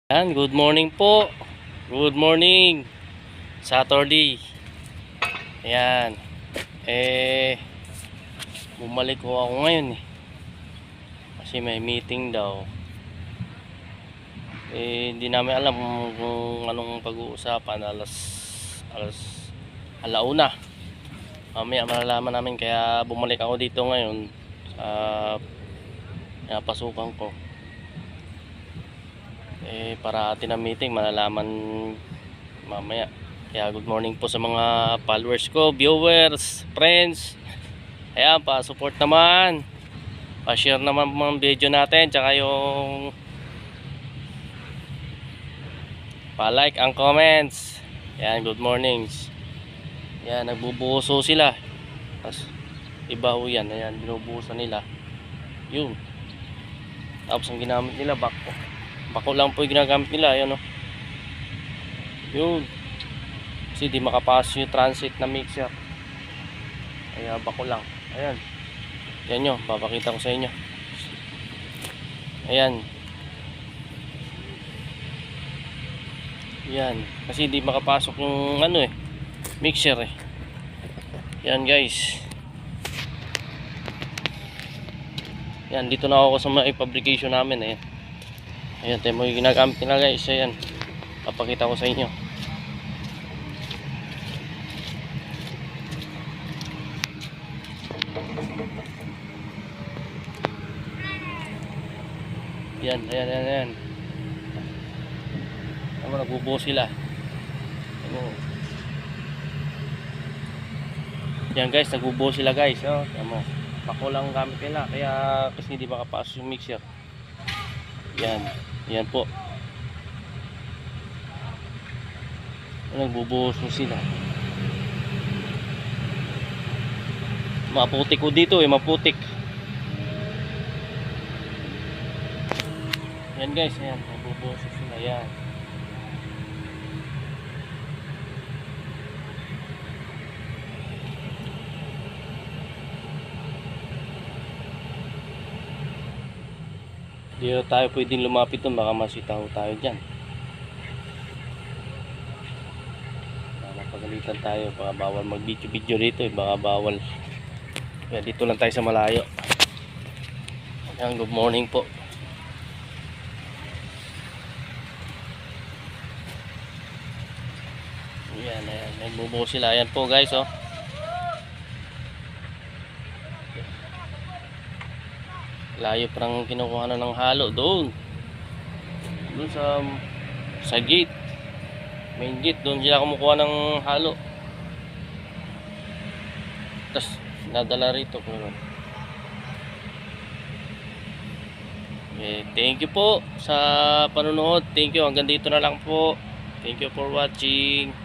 Yan, good morning po. Good morning. Saturday. Ayan. Bumalik ko ako ngayon eh. Kasi may meeting daw. Hindi namin alam kung anong pag-uusapan. Alauna. Mamaya malalaman namin, kaya bumalik ako dito ngayon sa napasukan ko. Para atin ang meeting, malalaman mamaya. Kaya good morning po sa mga followers ko, viewers, friends. Ayan, pa-support naman, pa-share naman mga video natin, tsaka yung pa-like ang comments. Ayan, good mornings. Ayan, nagbubuhuso sila. Tapos iba ho yan. Ayan, binubuhusan nila. Yun. Tapos ang ginamit nila, bako lang po yung ginagamit nila. Ayan o. Yun. Kasi di makapasok yung transit na mixer. Kaya bako lang. Ayan. Yan nyo. Papakita ko sa inyo. Ayan. Yan. Kasi di makapasok yung mixer eh. Yan guys. Yan. Dito na ako sa mga fabrication namin eh. Ayan, tayo mo yung ginagamit nila guys. Ayan, papakita ko sa inyo. Ayan. Nagbubuo sila. Ayan guys, nagbubuo sila guys. Bako lang gamit nila. Kaya kasi hindi makapasok yung mixer. Yan po. Nagbubuhos sila. Maputik ko dito maputik. Yan guys, ayan, nagbubuhos sila. Yan. Hindi tayo pwedeng lumapit doon, baka masitaw tayo dyan. Mapagalitan tayo, baka bawal mag video dito baka bawal. Kaya dito lang tayo sa malayo. Ayan, good morning po. Ayan, nagbubuo sila. Ayan po guys oh. Layo parang kinukuha na ng halo doon sa gate, main gate. Doon sila kumukuha ng halo, tapos nadala rito. Thank you po sa panonood. Thank you, hanggang dito na lang po. Thank you for watching.